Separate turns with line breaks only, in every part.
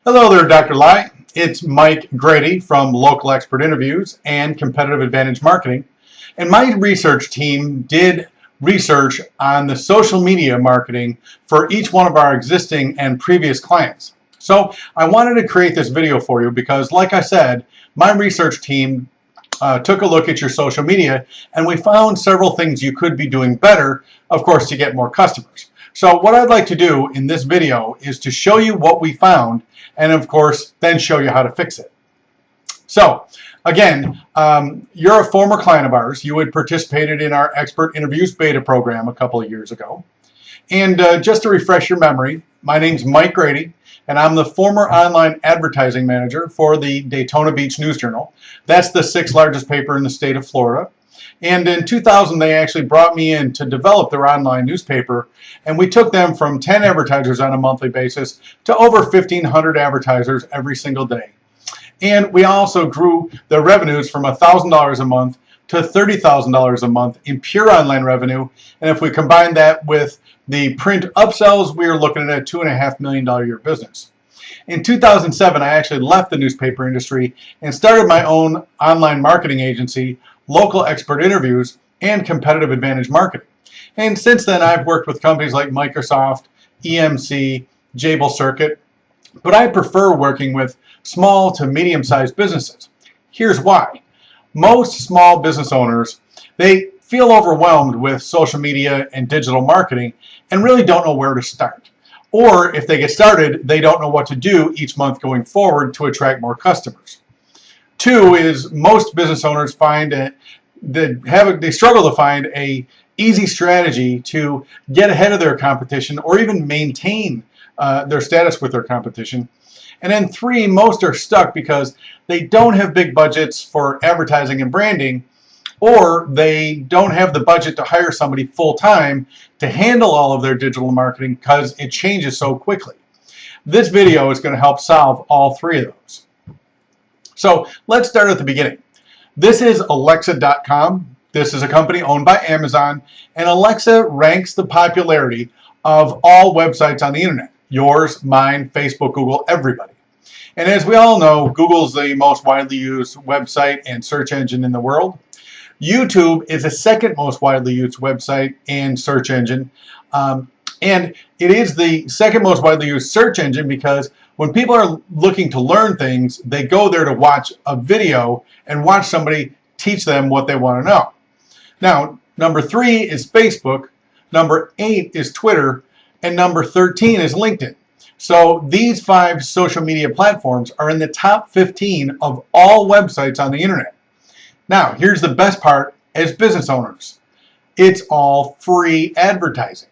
Hello there, Dr. Lai. It's Mike Grady from Local Expert Interviews and Competitive Advantage Marketing. And my research team did research on the social media marketing for each one of our existing and previous clients. So I wanted to create this video for you because, like I said, my research team took a look at your social media and we found several things you could be doing better, of course, to get more customers. So what I'd like to do in this video is to show you what we found and of course then show you how to fix it. So again, you're a former client of ours. You had participated in our Expert Interviews beta program a couple of years ago. And just to refresh your memory, my name's Mike Grady, and I'm the former online advertising manager for the Daytona Beach News Journal. That's the 6th largest paper in the state of Florida. And in 2000, they actually brought me in to develop their online newspaper, and we took them from 10 advertisers on a monthly basis to over 1,500 advertisers every single day. And we also grew their revenues from $1,000 a month to $30,000 a month in pure online revenue. And if we combine that with the print upsells, we are looking at a $2.5 million a year business. In 2007, I actually left the newspaper industry and started my own online marketing agency, Local Expert Interviews and Competitive Advantage Marketing. And since then, I've worked with companies like Microsoft, EMC, Jabil Circuit, but I prefer working with small to medium-sized businesses. Here's why. Most small business owners, they feel overwhelmed with social media and digital marketing and really don't know where to start. Or if they get started, they don't know what to do each month going forward to attract more customers. Two is most business owners find that they struggle to find a easy strategy to get ahead of their competition or even maintain their status with their competition. And then three, most are stuck because they don't have big budgets for advertising and branding, or they don't have the budget to hire somebody full-time to handle all of their digital marketing because it changes so quickly. This video is going to help solve all three of those. So let's start at the beginning. This is Alexa.com. This is a company owned by Amazon, and Alexa ranks the popularity of all websites on the internet. Yours, mine, Facebook, Google, everybody. And as we all know, Google's the most widely used website and search engine in the world. YouTube is the second most widely used website and search engine. And it is the second most widely used search engine because when people are looking to learn things, they go there to watch a video and watch somebody teach them what they want to know. Now, number 3 is Facebook, number 8 is Twitter, and number 13 is LinkedIn. So these 5 social media platforms are in the top 15 of all websites on the internet. Now, here's the best part as business owners. It's all free advertising.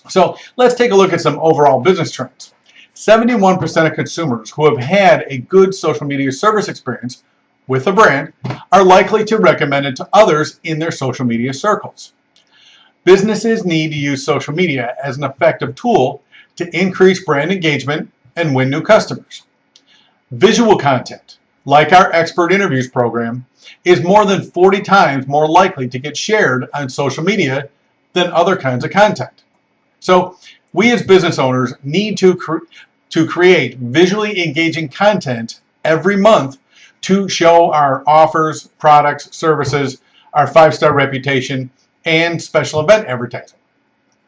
So let's take a look at some overall business trends. 71% of consumers who have had a good social media service experience with a brand are likely to recommend it to others in their social media circles. Businesses need to use social media as an effective tool to increase brand engagement and win new customers. Visual content, like our Expert Interviews program, is more than 40 times more likely to get shared on social media than other kinds of content. So we as business owners need to create visually engaging content every month to show our offers, products, services, our 5-star reputation, and special event advertising.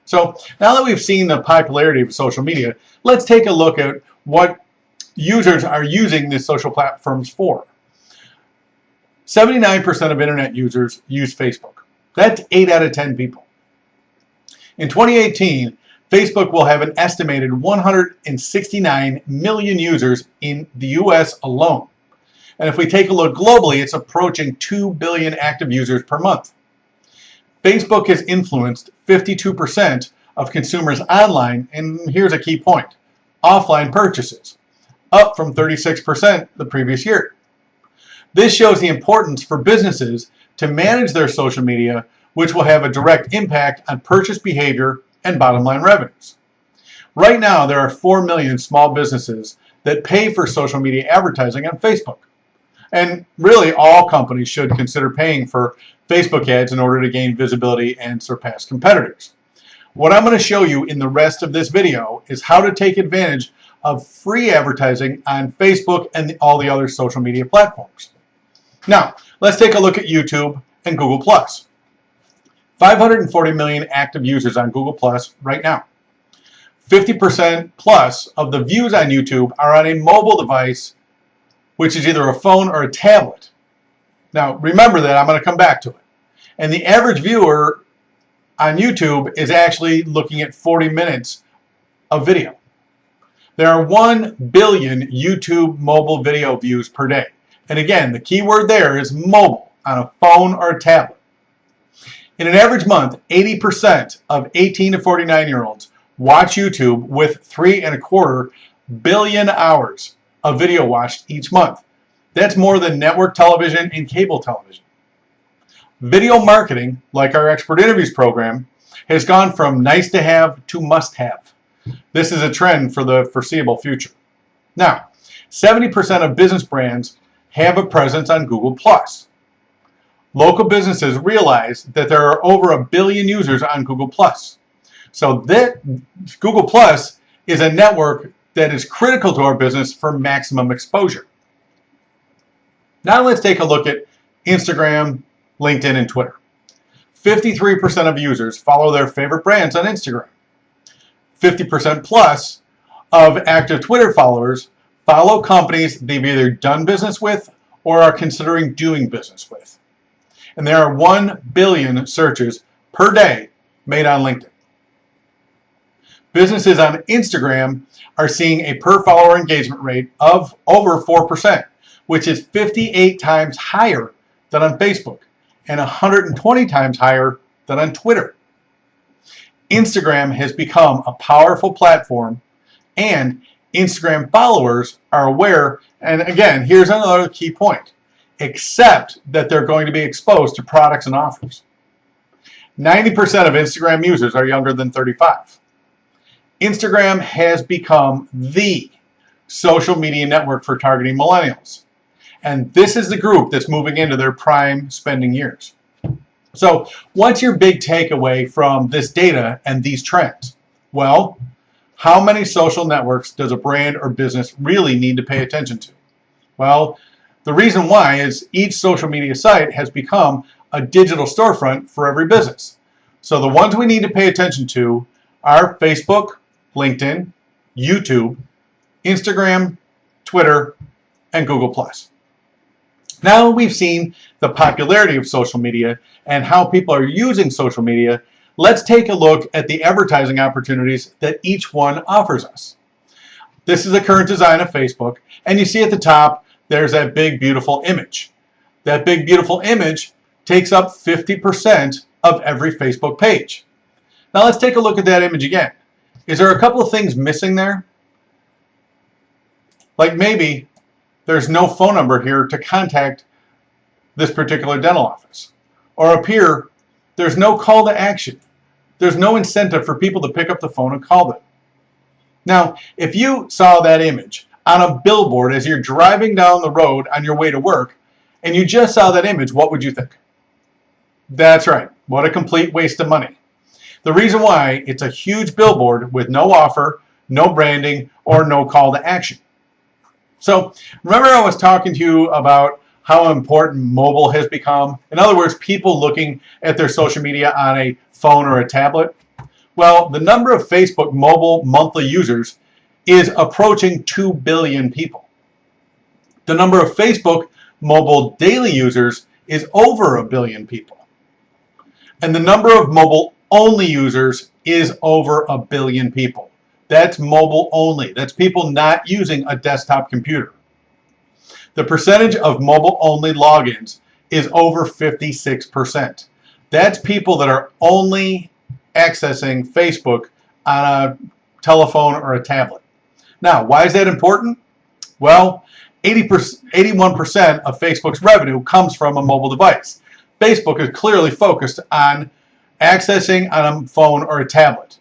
So now that we've seen the popularity of social media, let's take a look at what users are using these social platforms for. 79% of internet users use Facebook. That's 8 out of 10 people. In 2018, Facebook will have an estimated 169 million users in the US alone. And if we take a look globally, it's approaching 2 billion active users per month. Facebook has influenced 52% of consumers online, and here's a key point, offline purchases, up from 36% the previous year. This shows the importance for businesses to manage their social media, which will have a direct impact on purchase behavior and bottom line revenues. Right now, there are 4 million small businesses that pay for social media advertising on Facebook. And really, all companies should consider paying for Facebook ads in order to gain visibility and surpass competitors. What I'm going to show you in the rest of this video is how to take advantage of free advertising on Facebook and all the other social media platforms. Now, let's take a look at YouTube and Google+. 540 million active users on Google Plus right now. 50% plus of the views on YouTube are on a mobile device, which is either a phone or a tablet. Now, remember that, I'm going to come back to it. And the average viewer on YouTube is actually looking at 40 minutes of video. There are 1 billion YouTube mobile video views per day. And again, the key word there is mobile, on a phone or a tablet. In an average month, 80% of 18 to 49-year-olds watch YouTube with 3.25 billion hours of video watched each month. That's more than network television and cable television. Video marketing, like our Expert Interviews program, has gone from nice to have to must have. This is a trend for the foreseeable future. Now, 70% of business brands have a presence on Google+. Local businesses realize that there are over 1 billion users on Google+. So that Google+ is a network that is critical to our business for maximum exposure. Now let's take a look at Instagram, LinkedIn, and Twitter. 53% of users follow their favorite brands on Instagram. 50% plus of active Twitter followers follow companies they've either done business with or are considering doing business with. And there are 1 billion searches per day made on LinkedIn. Businesses on Instagram are seeing a per follower engagement rate of over 4%, which is 58 times higher than on Facebook and 120 times higher than on Twitter. Instagram has become a powerful platform, and Instagram followers are aware, and again, here's another key point, accept that they're going to be exposed to products and offers. 90% of Instagram users are younger than 35. Instagram has become the social media network for targeting millennials. And this is the group that's moving into their prime spending years. So what's your big takeaway from this data and these trends? Well, how many social networks does a brand or business really need to pay attention to? Well, the reason why is each social media site has become a digital storefront for every business. So the ones we need to pay attention to are Facebook, LinkedIn, YouTube, Instagram, Twitter, and Google+. Now we've seen the popularity of social media and how people are using social media, let's take a look at the advertising opportunities that each one offers us. This is the current design of Facebook, and you see at the top there's that big beautiful image. That big beautiful image takes up 50% of every Facebook page. Now let's take a look at that image again. Is there a couple of things missing there? Like maybe there's no phone number here to contact this particular dental office. Or up here, there's no call to action. There's no incentive for people to pick up the phone and call them. Now, if you saw that image on a billboard as you're driving down the road on your way to work, and you just saw that image, what would you think? That's right. What a complete waste of money. The reason why, it's a huge billboard with no offer, no branding, or no call to action. So remember I was talking to you about how important mobile has become? In other words, people looking at their social media on a phone or a tablet. Well, the number of Facebook mobile monthly users is approaching 2 billion people. The number of Facebook mobile daily users is over 1 billion people. And the number of mobile only users is over 1 billion people. That's mobile only. That's people not using a desktop computer. The percentage of mobile only logins is over 56%. That's people that are only accessing Facebook on a telephone or a tablet. Now, why is that important? Well, 81% of Facebook's revenue comes from a mobile device. Facebook is clearly focused on accessing on a phone or a tablet.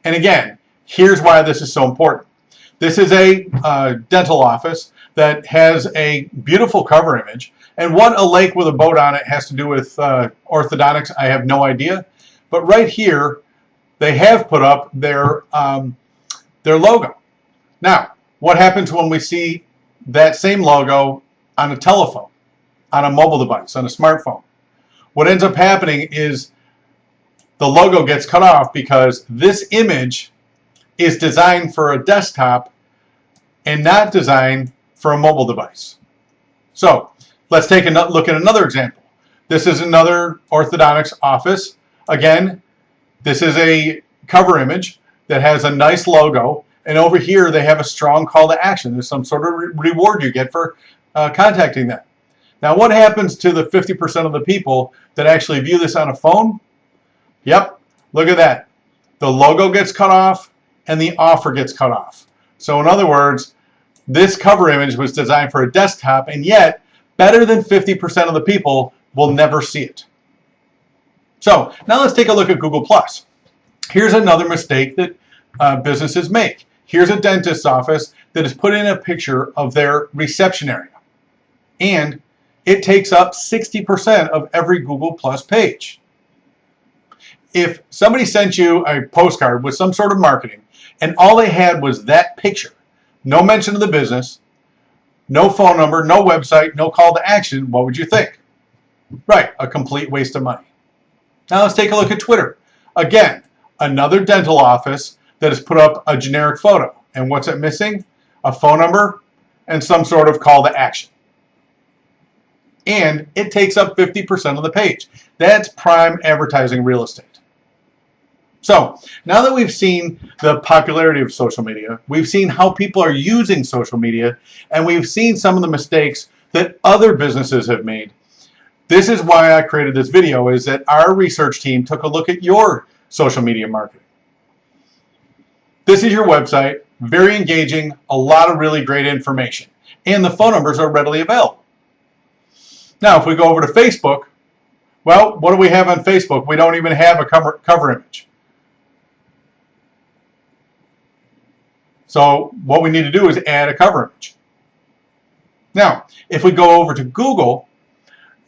And again, here's why this is so important. This is a dental office that has a beautiful cover image. And what a lake with a boat on it has to do with orthodontics, I have no idea. But right here, they have put up their logo. Now, what happens when we see that same logo on a telephone, on a mobile device, on a smartphone? What ends up happening is the logo gets cut off because this image is designed for a desktop and not designed for a mobile device. So let's take a look at another example. This is another orthodontics office. Again, this is a cover image that has a nice logo, and over here they have a strong call to action. There's some sort of reward you get for contacting them. Now, what happens to the 50% of the people that actually view this on a phone? Yep, look at that. The logo gets cut off and the offer gets cut off. So in other words, this cover image was designed for a desktop, and yet better than 50% of the people will never see it. So now let's take a look at Google+. Here's another mistake that businesses make. Here's a dentist's office that has put in a picture of their reception area, and it takes up 60% of every Google Plus page. If somebody sent you a postcard with some sort of marketing and all they had was that picture, no mention of the business, no phone number, no website, no call to action, what would you think? Right, a complete waste of money. Now let's take a look at Twitter. Again, another dental office that has put up a generic photo. And what's it missing? A phone number and some sort of call to action. And it takes up 50% of the page. That's prime advertising real estate. So now that we've seen the popularity of social media, we've seen how people are using social media, and we've seen some of the mistakes that other businesses have made. This is why I created this video, is that our research team took a look at your social media marketing. This is your website, very engaging, a lot of really great information, and the phone numbers are readily available. Now, if we go over to Facebook, well, what do we have on Facebook? We don't even have a cover image. So what we need to do is add a cover image. Now, if we go over to Google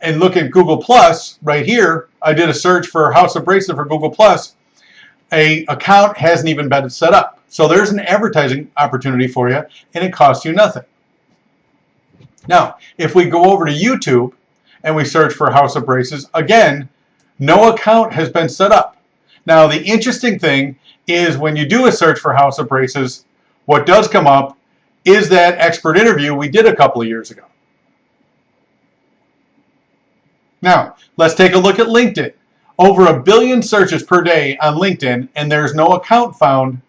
and look at Google Plus, right here, I did a search for House of Braces for Google Plus. An account hasn't even been set up. So there's an advertising opportunity for you, and it costs you nothing. Now, if we go over to YouTube and we search for House of Braces, again, no account has been set up. Now, the interesting thing is when you do a search for House of Braces, what does come up is that expert interview we did a couple of years ago. Now, let's take a look at LinkedIn. Over 1 billion searches per day on LinkedIn, and there's no account found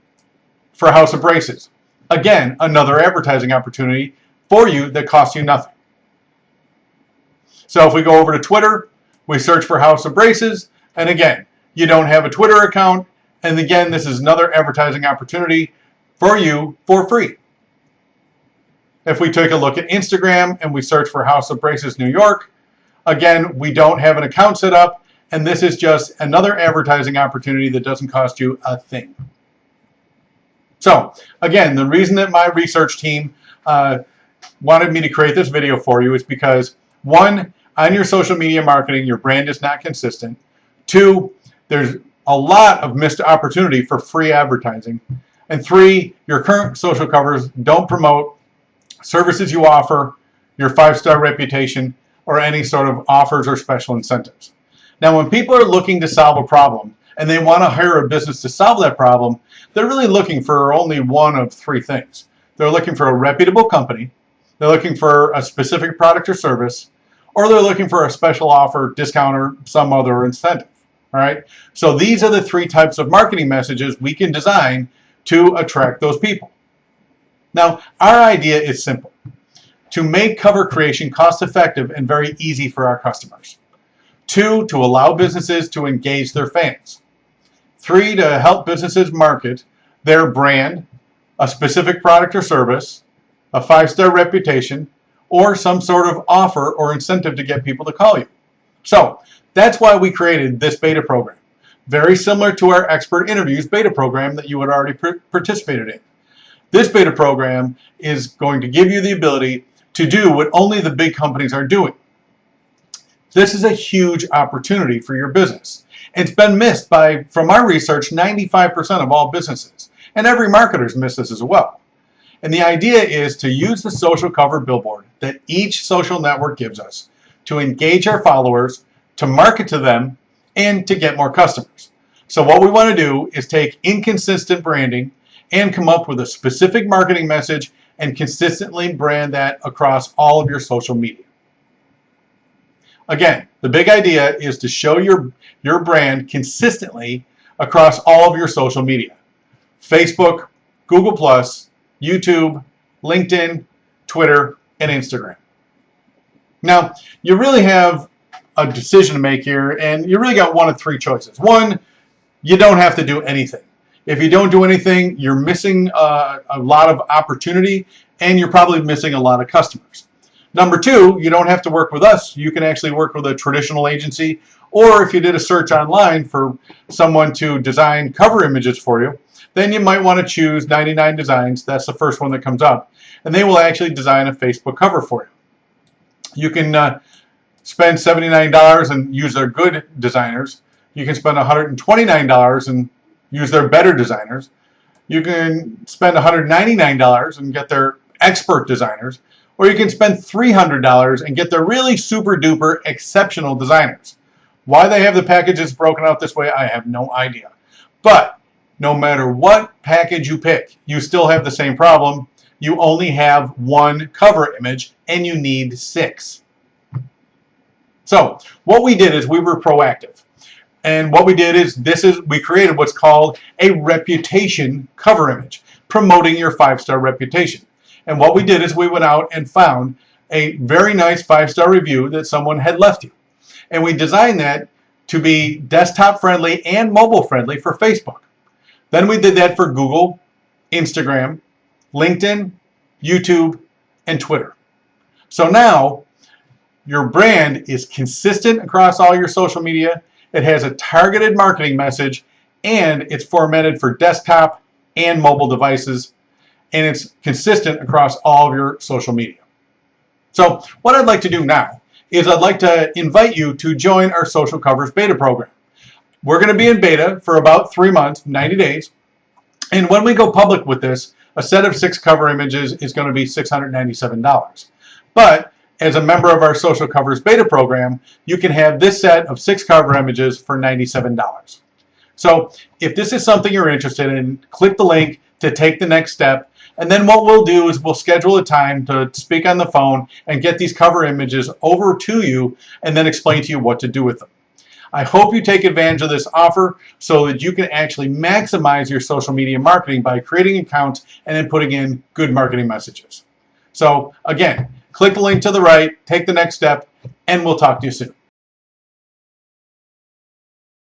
for House of Braces. Again, another advertising opportunity for you that costs you nothing. So if we go over to Twitter, we search for House of Braces, and again, you don't have a Twitter account, and again, this is another advertising opportunity for you for free. If we take a look at Instagram and we search for House of Braces New York, again, we don't have an account set up, and this is just another advertising opportunity that doesn't cost you a thing. So, again, the reason that my research team wanted me to create this video for you is because, one, on your social media marketing, your brand is not consistent. Two, there's a lot of missed opportunity for free advertising. And three, your current social covers don't promote services you offer, your 5-star reputation, or any sort of offers or special incentives. Now, when people are looking to solve a problem and they want to hire a business to solve that problem, they're really looking for only one of three things. They're looking for a reputable company, they're looking for a specific product or service, or they're looking for a special offer, discount, or some other incentive. All right? So these are the three types of marketing messages we can design to attract those people. Now, our idea is simple: to make cover creation cost-effective and very easy for our customers. 2, to allow businesses to engage their fans. 3, to help businesses market their brand, a specific product or service, a 5-star reputation, or some sort of offer or incentive to get people to call you. So that's why we created this beta program. Very similar to our expert interviews beta program that you had already participated in. This beta program is going to give you the ability to do what only the big companies are doing. This is a huge opportunity for your business. It's been missed from our research, 95% of all businesses. And every marketer's missed this as well. And the idea is to use the social cover billboard that each social network gives us to engage our followers, to market to them, and to get more customers. So what we want to do is take inconsistent branding and come up with a specific marketing message and consistently brand that across all of your social media. Again, the big idea is to show your brand consistently across all of your social media. Facebook, Google+, YouTube, LinkedIn, Twitter, and Instagram. Now, you really have a decision to make here, and you really got one of three choices. One, you don't have to do anything. If you don't do anything, you're missing a lot of opportunity, and you're probably missing a lot of customers. Number two, you don't have to work with us. You can actually work with a traditional agency, or if you did a search online for someone to design cover images for you, then you might want to choose 99 Designs. That's the first one that comes up, and they will actually design a Facebook cover for you. You can spend $79 and use their good designers. You can spend $129 and use their better designers. You can spend $199 and get their expert designers, or you can spend $300 and get their really super duper exceptional designers. Why they have the packages broken out this way, I have no idea. But no matter what package you pick, you still have the same problem. You only have one cover image and you need 6. So what we did is we were proactive. And what we did is we created what's called a reputation cover image, promoting your 5-star reputation. And what we did is we went out and found a very nice 5-star review that someone had left you. And we designed that to be desktop friendly and mobile friendly for Facebook. Then we did that for Google, Instagram, LinkedIn, YouTube, and Twitter. So now your brand is consistent across all your social media. It has a targeted marketing message, and it's formatted for desktop and mobile devices, and it's consistent across all of your social media. So what I'd like to do now is I'd like to invite you to join our Social Covers beta program. We're going to be in beta for about 3 months, 90 days, and when we go public with this, a set of 6 cover images is going to be $697. But as a member of our Social Covers beta program, you can have this set of 6 cover images for $97. So if this is something you're interested in, click the link to take the next step, and then what we'll do is we'll schedule a time to speak on the phone and get these cover images over to you and then explain to you what to do with them. I hope you take advantage of this offer so that you can actually maximize your social media marketing by creating accounts and then putting in good marketing messages. So again, click the link to the right, take the next step, and we'll talk to you soon.